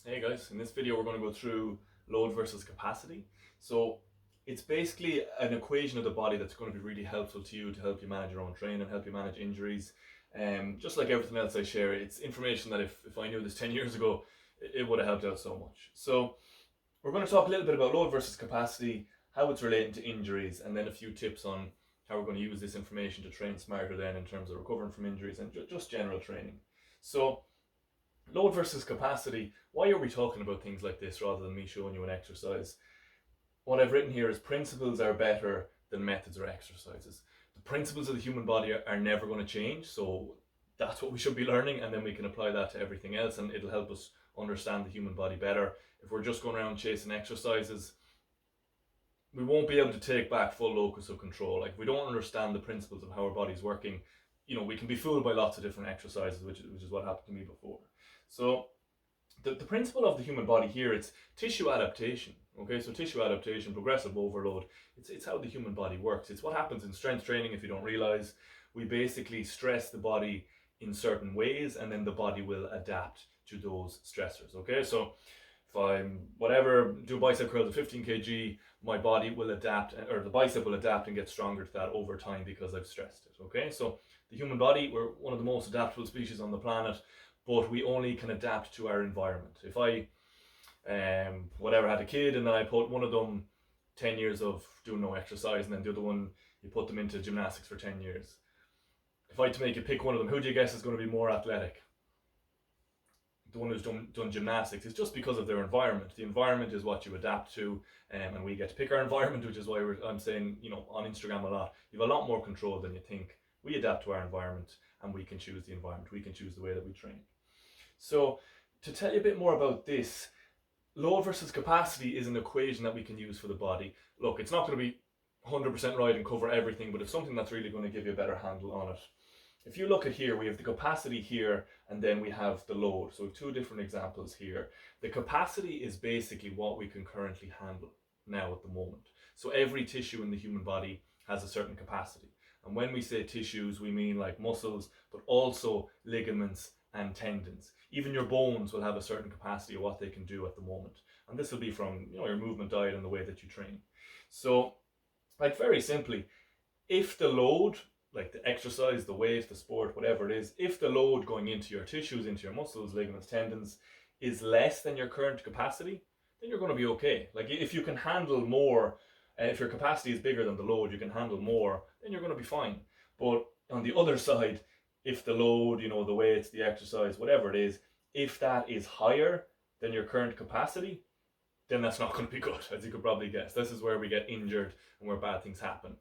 Hey guys, in this video we're going to go through load versus capacity. So it's basically an equation of the body that's going to be really helpful to you to help you manage your own training, help you manage injuries. Just like everything else I share, it's information that if I knew this 10 years ago, it would have helped out so much. So we're going to talk a little bit about load versus capacity, how it's relating to injuries, and then a few tips on how we're going to use this information to train smarter then in terms of recovering from injuries and just general training. So load versus capacity, why are we talking about things like this rather than me showing you an exercise? What I've written here is principles are better than methods or exercises. The principles of the human body are never going to change, so that's what we should be learning, and then we can apply that to everything else and it'll help us understand the human body better. If we're just going around chasing exercises, we won't be able to take back full locus of control. Like, if we don't understand the principles of how our body's working, we can be fooled by lots of different exercises, which is what happened to me before. So the principle of the human body here, it's tissue adaptation. Okay, so tissue adaptation, progressive overload, it's how the human body works. It's what happens in strength training. If you don't realize, we basically stress the body in certain ways and then the body will adapt to those stressors. Okay, so if I'm do bicep curls at 15 kg, my body will adapt, or the bicep will adapt and get stronger to that over time because I've stressed it. Okay, so the human body, we're one of the most adaptable species on the planet, but we only can adapt to our environment. If I had a kid and then I put one of them 10 years of doing no exercise and then the other one you put them into gymnastics for 10 years. If I had to make you pick one of them, who do you guess is going to be more athletic? The one who's done gymnastics. It's just because of their environment. The environment is what you adapt to, and we get to pick our environment, which is why I'm saying, on Instagram a lot, you have a lot more control than you think. We adapt to our environment and we can choose the environment. We can choose the way that we train. So to tell you a bit more about this, load versus capacity is an equation that we can use for the body. Look, it's not going to be 100% right and cover everything, but it's something that's really going to give you a better handle on it. If you look at here, we have the capacity here and then we have the load. So we have two different examples here. The capacity is basically what we can currently handle now at the moment. So every tissue in the human body has a certain capacity. And when we say tissues, we mean like muscles, but also ligaments and tendons. Even your bones will have a certain capacity of what they can do at the moment. And this will be from your movement, diet, and the way that you train. So, like, very simply, if the load, like the exercise, the weight, the sport, whatever it is, if the load going into your tissues, into your muscles, ligaments, tendons, is less than your current capacity, then you're going to be okay. Like, if you can handle more, if your capacity is bigger than the load, you can handle more, then you're going to be fine. But on the other side, if the load, the weights, the exercise, whatever it is, if that is higher than your current capacity, then that's not going to be good, as you could probably guess. This is where we get injured and where bad things happen.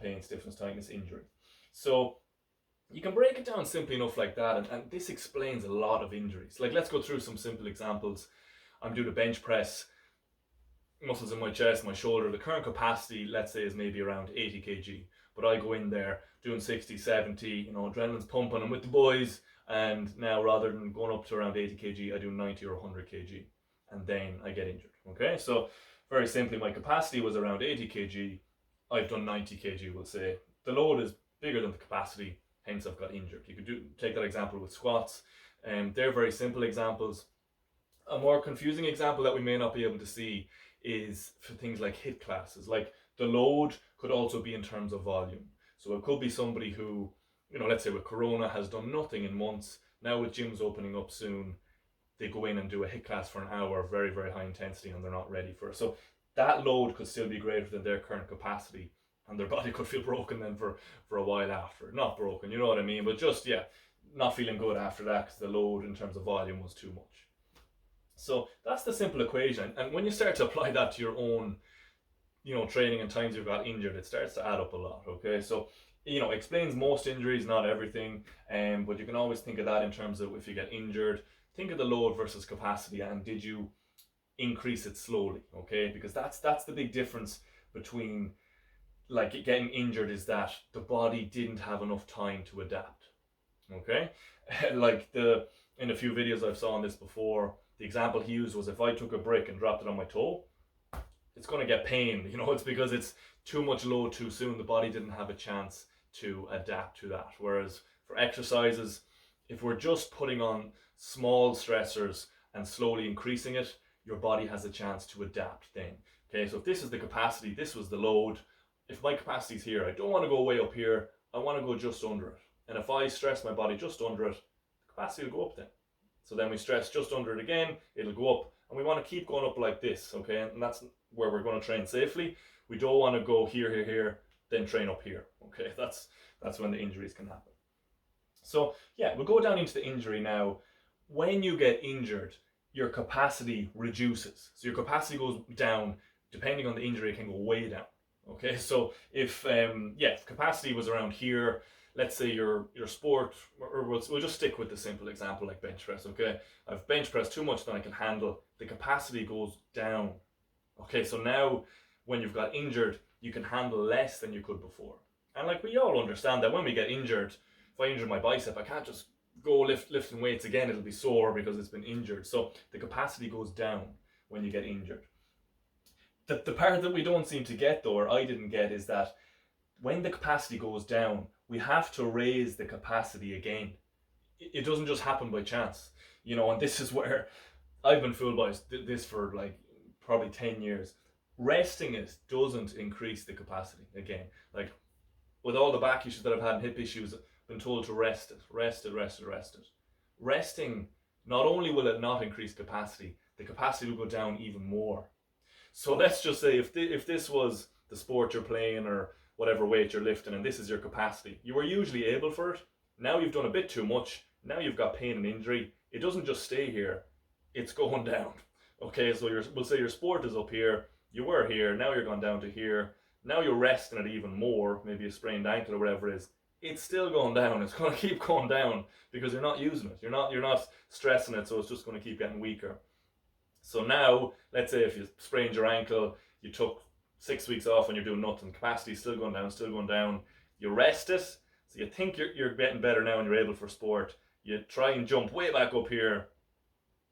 Pain, stiffness, tightness, injury. So you can break it down simply enough like that, and this explains a lot of injuries. Like, let's go through some simple examples. I'm doing a bench press, muscles in my chest, my shoulder. The current capacity, let's say, is maybe around 80 kg. But I go in there doing 60, 70, adrenaline's pumping, I'm with the boys, and now rather than going up to around 80 kg, I do 90 or 100 kg, and then I get injured. Okay, so very simply, my capacity was around 80 kg, I've done 90 kg, we'll say. The load is bigger than the capacity, hence I've got injured. You could take that example with squats, and they're very simple examples. A more confusing example that we may not be able to see is for things like HIIT classes. Like, the load could also be in terms of volume. So it could be somebody who, let's say with Corona, has done nothing in months. Now with gyms opening up soon, they go in and do a HIIT class for an hour, very, very high intensity, and they're not ready for it. So that load could still be greater than their current capacity, and their body could feel broken then for a while after. Not broken, you know what I mean? But just, not feeling good after that because the load in terms of volume was too much. So that's the simple equation. And when you start to apply that to your own training and times you've got injured, it starts to add up a lot. Okay, so explains most injuries, not everything, but you can always think of that in terms of if you get injured, think of the load versus capacity, and did you increase it slowly? Okay, because that's the big difference between like getting injured, is that the body didn't have enough time to adapt. Okay, like in a few videos I've saw on this before, the example he used was if I took a brick and dropped it on my toe, it's going to get pain. It's because it's too much load too soon. The body didn't have a chance to adapt to that. Whereas for exercises, if we're just putting on small stressors and slowly increasing it, your body has a chance to adapt then. Okay, so if this is the capacity, this was the load. If my capacity is here, I don't want to go way up here, I want to go just under it. And if I stress my body just under it, the capacity will go up then. So then we stress just under it again, it'll go up. And we want to keep going up like this, okay? And that's where we're going to train safely. We don't want to go here, then train up here, okay? That's when the injuries can happen. So yeah, we'll go down into the injury now. When you get injured, your capacity reduces. So your capacity goes down. Depending on the injury, it can go way down. Okay, so if capacity was around here, let's say your sport, or we'll just stick with the simple example like bench press. Okay, I've bench pressed too much than I can handle. The capacity goes down. Okay, so now when you've got injured, you can handle less than you could before. And like we all understand that when we get injured, if I injure my bicep, I can't just go lifting weights again. It'll be sore because it's been injured. So the capacity goes down when you get injured. The part that we don't seem to get though, or I didn't get, is that when the capacity goes down, we have to raise the capacity again. It doesn't just happen by chance, and this is where I've been fooled by this for like probably 10 years. Resting it doesn't increase the capacity again. Like with all the back issues that I've had and hip issues, I've been told to rest it. Resting, not only will it not increase capacity, the capacity will go down even more. So let's just say if this was the sport you're playing or whatever weight you're lifting and this is your capacity, you were usually able for it. Now you've done a bit too much. Now you've got pain and injury. It doesn't just stay here. It's going down. Okay, so we'll say your sport is up here. You were here. Now you're gone down to here. Now you're resting it even more. Maybe a sprained ankle or whatever it is. It's still going down. It's going to keep going down because you're not using it. You're not stressing it, so it's just going to keep getting weaker. So now, let's say if you sprained your ankle, you took 6 weeks off and you're doing nothing, capacity is still going down, you rest it, so you think you're getting better now and you're able for sport, you try and jump way back up here.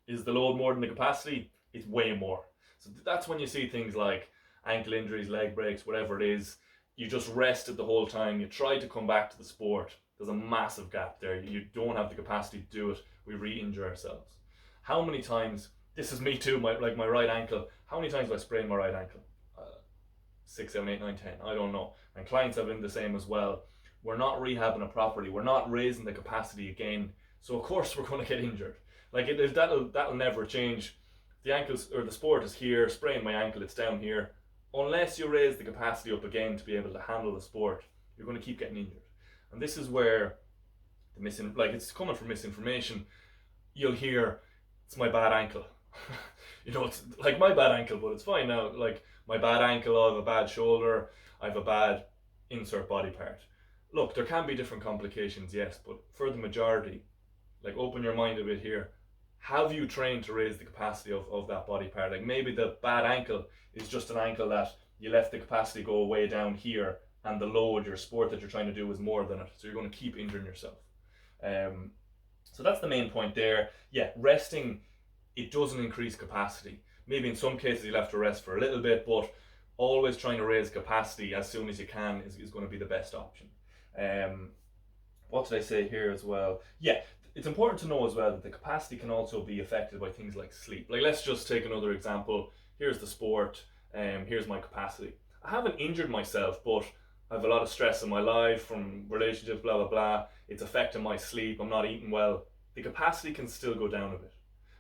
Is the load more than the capacity? It's way more. So that's when you see things like ankle injuries, leg breaks, whatever it is. You just rested the whole time, you tried to come back to the sport, there's a massive gap there, you don't have the capacity to do it, we re-injure ourselves. How many times, this is me too, my right ankle, how many times have I sprained my right ankle? 6, 7, 8, 9, 10, I don't know. And clients have been the same as well. We're not rehabbing it properly, we're not raising the capacity again, so of course we're going to get injured. Like that'll never change. The ankles or the sport is here, sprain my ankle, it's down here. Unless you raise the capacity up again to be able to handle the sport, you're going to keep getting injured. And this is where it's coming from misinformation. You'll hear, it's my bad ankle. It's like my bad ankle, but it's fine now. Like my bad ankle, I have a bad shoulder, I have a bad insert body part. Look, there can be different complications, yes, but for the majority, like open your mind a bit here. Have you trained to raise the capacity of that body part? Like maybe the bad ankle is just an ankle that you left the capacity go way down here and the load, your sport that you're trying to do is more than it. So you're going to keep injuring yourself. So that's the main point there. Yeah, resting, it doesn't increase capacity. Maybe in some cases you'll have to rest for a little bit, but always trying to raise capacity as soon as you can is going to be the best option. What did I say here as well? Yeah, it's important to know as well that the capacity can also be affected by things like sleep. Like let's just take another example. Here's the sport, here's my capacity. I haven't injured myself, but I have a lot of stress in my life from relationships, blah, blah, blah. It's affecting my sleep, I'm not eating well. The capacity can still go down a bit.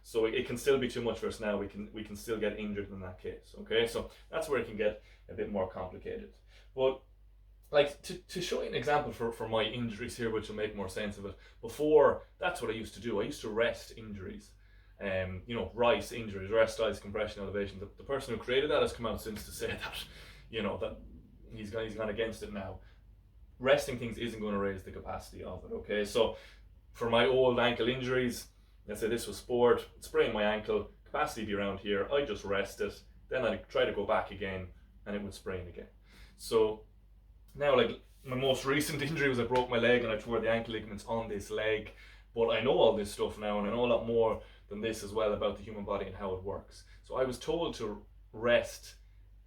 So it can still be too much for us now. We can still get injured in that case, okay? So that's where it can get a bit more complicated. But like to show you an example for my injuries here, which will make more sense of it. Before, that's what I used to do. I used to rest injuries. RICE injuries, rest, ice, compression, elevation. The person who created that has come out since to say that, that he's gone against it now. Resting things isn't going to raise the capacity of it, okay? So for my old ankle injuries, let's say this was sport, sprained my ankle, capacity be around here, I just rest it, then I try to go back again and it would sprain again. So now, like my most recent injury was I broke my leg and I tore the ankle ligaments on this leg, but I know all this stuff now and I know a lot more than this as well about the human body and how it works. So I was told to rest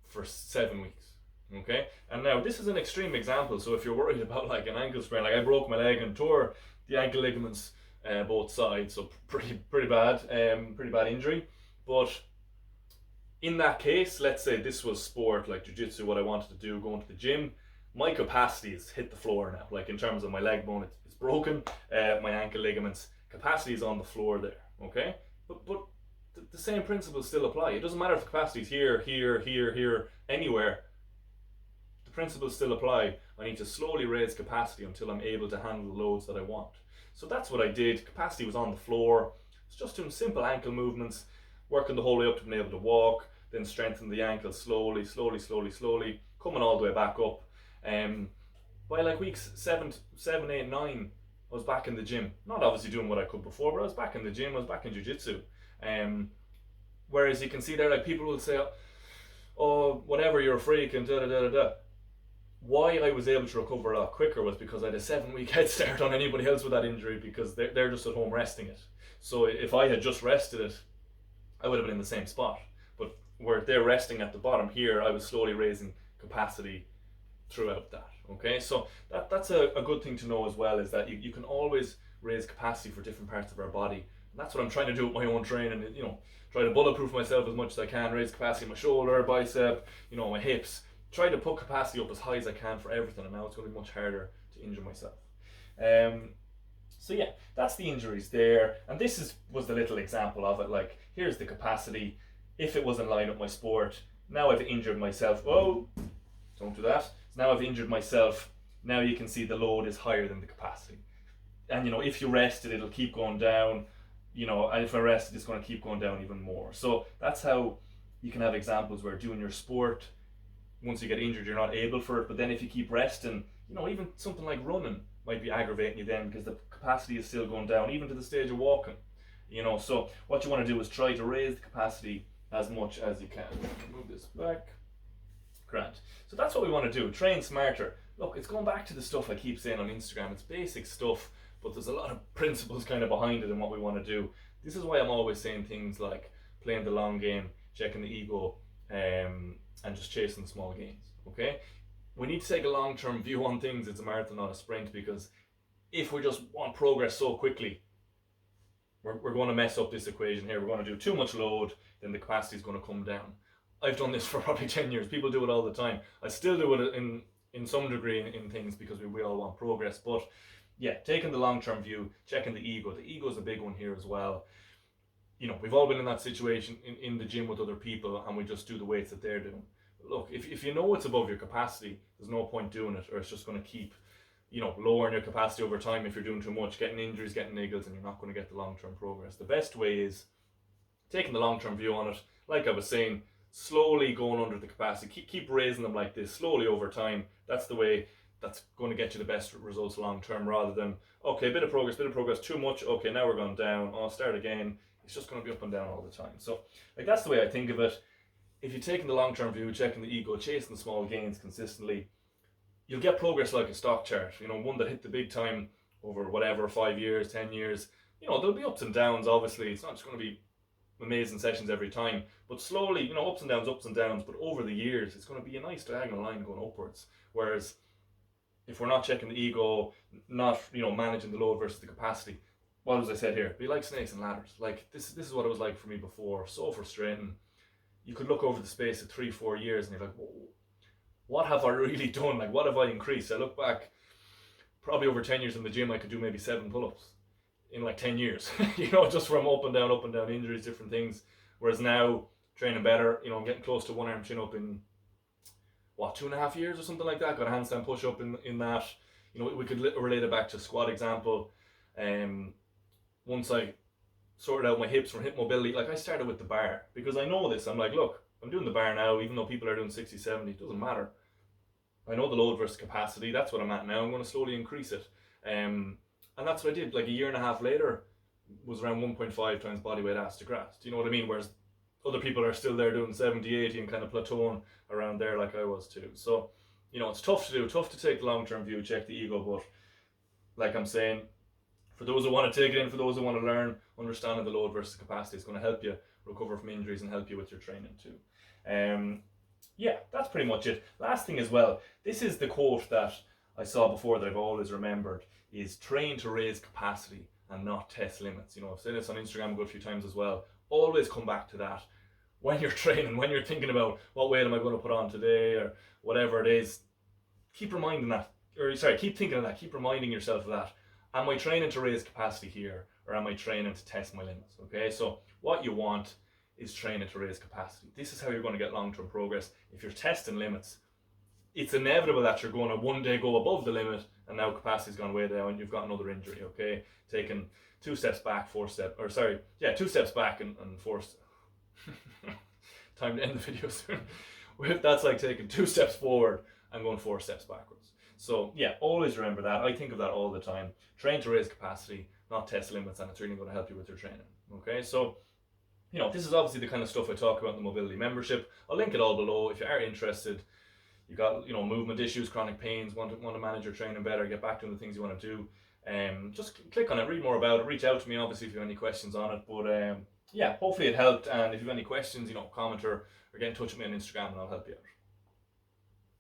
for 7 weeks, okay? And now this is an extreme example, so if you're worried about like an ankle sprain, like I broke my leg and tore the ankle ligaments both sides, so pretty bad injury. But in that case, let's say this was sport like jiu-jitsu, what I wanted to do, going to the gym, my capacity is hit the floor now. Like in terms of my leg bone, it's broken, my ankle ligaments, capacity is on the floor there, okay? But the same principles still apply. It doesn't matter if the capacity is here, anywhere. The principles still apply. I need to slowly raise capacity until I'm able to handle the loads that I want. So that's what I did. Capacity was on the floor. It's just doing simple ankle movements, working the whole way up to being able to walk, then strengthen the ankle slowly, coming all the way back up. By like weeks 7, 8, 9, I was back in the gym. Not obviously doing what I could before, but I was back in the gym, I was back in jiu-jitsu. Whereas you can see there, like people will say, oh, whatever, you're a freak and da. Why I was able to recover a lot quicker was because I had a 7-week head start on anybody else with that injury, because they're just at home resting it. So if I had just rested it, I would have been in the same spot. But where they're resting at the bottom here, I was slowly raising capacity throughout that. Okay, so that's a good thing to know as well, is that you can always raise capacity for different parts of our body. And that's what I'm trying to do with my own training, try to bulletproof myself as much as I can, raise capacity in my shoulder, bicep, my hips, try to put capacity up as high as I can for everything, and now it's going to be much harder to injure myself. So yeah, that's the injuries there, and this was the little example of it. Like, here's the capacity. If it was in line with my sport, now I've injured myself. Oh, don't do that. So now I've injured myself. Now you can see the load is higher than the capacity. And if you rest it, it'll keep going down. And if I rest it, it's going to keep going down even more. So that's how you can have examples where doing your sport, once you get injured, you're not able for it. But then if you keep resting, even something like running might be aggravating you then, because the capacity is still going down, even to the stage of walking. So what you want to do is try to raise the capacity as much as you can. Move this back. Grant. So that's what we want to do. Train smarter. Look, it's going back to the stuff I keep saying on Instagram. It's basic stuff, but there's a lot of principles kind of behind it and what we want to do. This is why I'm always saying things like playing the long game, checking the ego, and just chasing small gains. Okay? We need to take a long-term view on things. It's a marathon, not a sprint, because if we just want progress so quickly, we're going to mess up this equation here. We're going to do too much load, then the capacity is going to come down. I've done this for probably 10 years. People do it all the time. I still do it in some degree in things, because we all want progress. But yeah, taking the long-term view, checking the ego. The ego is a big one here as well. We've all been in that situation in the gym with other people, and we just do the weights that they're doing. Look, if you know it's above your capacity, there's no point doing it, or it's just going to keep lowering your capacity over time. If you're doing too much, getting injuries, getting niggles, and you're not going to get the long-term progress. The best way is taking the long-term view on it. Like I was saying, slowly going under the capacity, keep raising them like this, slowly over time. That's the way that's going to get you the best results long-term, rather than, okay, bit of progress, too much, okay, now we're going down, I'll start again. It's just going to be up and down all the time. So, that's the way I think of it. If you're taking the long-term view, checking the ego, chasing the small gains consistently, you'll get progress like a stock chart. One that hit the big time over whatever, 5 years, 10 years. There'll be ups and downs, obviously. It's not just going to be amazing sessions every time, but slowly, ups and downs, but over the years, it's going to be a nice diagonal line going upwards. Whereas if we're not checking the ego, not, managing the load versus the capacity, what as I said here, be like snakes and ladders. Like, this is what it was like for me before. So frustrating. You could look over the space of 3-4 years and you're like, whoa, what have I really done? Like, what have I increased? I look back, probably over 10 years in the gym, I could do maybe 7 pull-ups in like 10 years, just from up and down injuries, different things. Whereas now, training better, I'm getting close to 1 arm chin up in, 2.5 years or something like that. Got a handstand push up in that. We could relate it back to squat example. Once I sorted out my hips from hip mobility, like I started with the bar, because I know this. I'm like, look, I'm doing the bar now, even though people are doing 60, 70, it doesn't matter. I know the load versus capacity, that's what I'm at now. I'm going to slowly increase it. And that's what I did. Like a year and a half later, was around 1.5 times body weight ass to grass. Do you know what I mean? Whereas other people are still there doing 70, 80 and kind of plateauing around there like I was too. So, it's tough to do, tough to take the long-term view, check the ego, but like I'm saying, for those who want to take it in, for those who want to learn, understanding the load versus capacity is going to help you recover from injuries and help you with your training too. Yeah, that's pretty much it. Last thing as well, this is the quote that I saw before that I've always remembered, is train to raise capacity and not test limits. You know, I've said this on Instagram a good few times as well. Always come back to that when you're training, when you're thinking about what weight am I going to put on today or whatever it is. Keep reminding that, or sorry, keep thinking of that. Keep reminding yourself of that. Am I training to raise capacity here, or am I training to test my limits? Okay, so what you want is training to raise capacity. This is how you're going to get long-term progress. If you're testing limits, it's inevitable that you're going to one day go above the limit, and now capacity's gone way down and you've got another injury. Okay, taking 2 steps back, 2 steps back and 4 time to end the video soon. That's like taking 2 steps forward and going 4 steps backwards. So yeah, always remember that. I think of that all the time. Train to raise capacity, not test limits, and it's really going to help you with your training. Okay, so you know, this is obviously the kind of stuff I talk about in the mobility membership. I'll link it all below if you are interested. You got, you know, movement issues, chronic pains, want to manage your training better, get back to the things you want to do. Just click on it, read more about it, reach out to me obviously if you have any questions on it. But yeah, hopefully it helped, and if you have any questions, you know, comment or get in touch with me on Instagram and I'll help you out.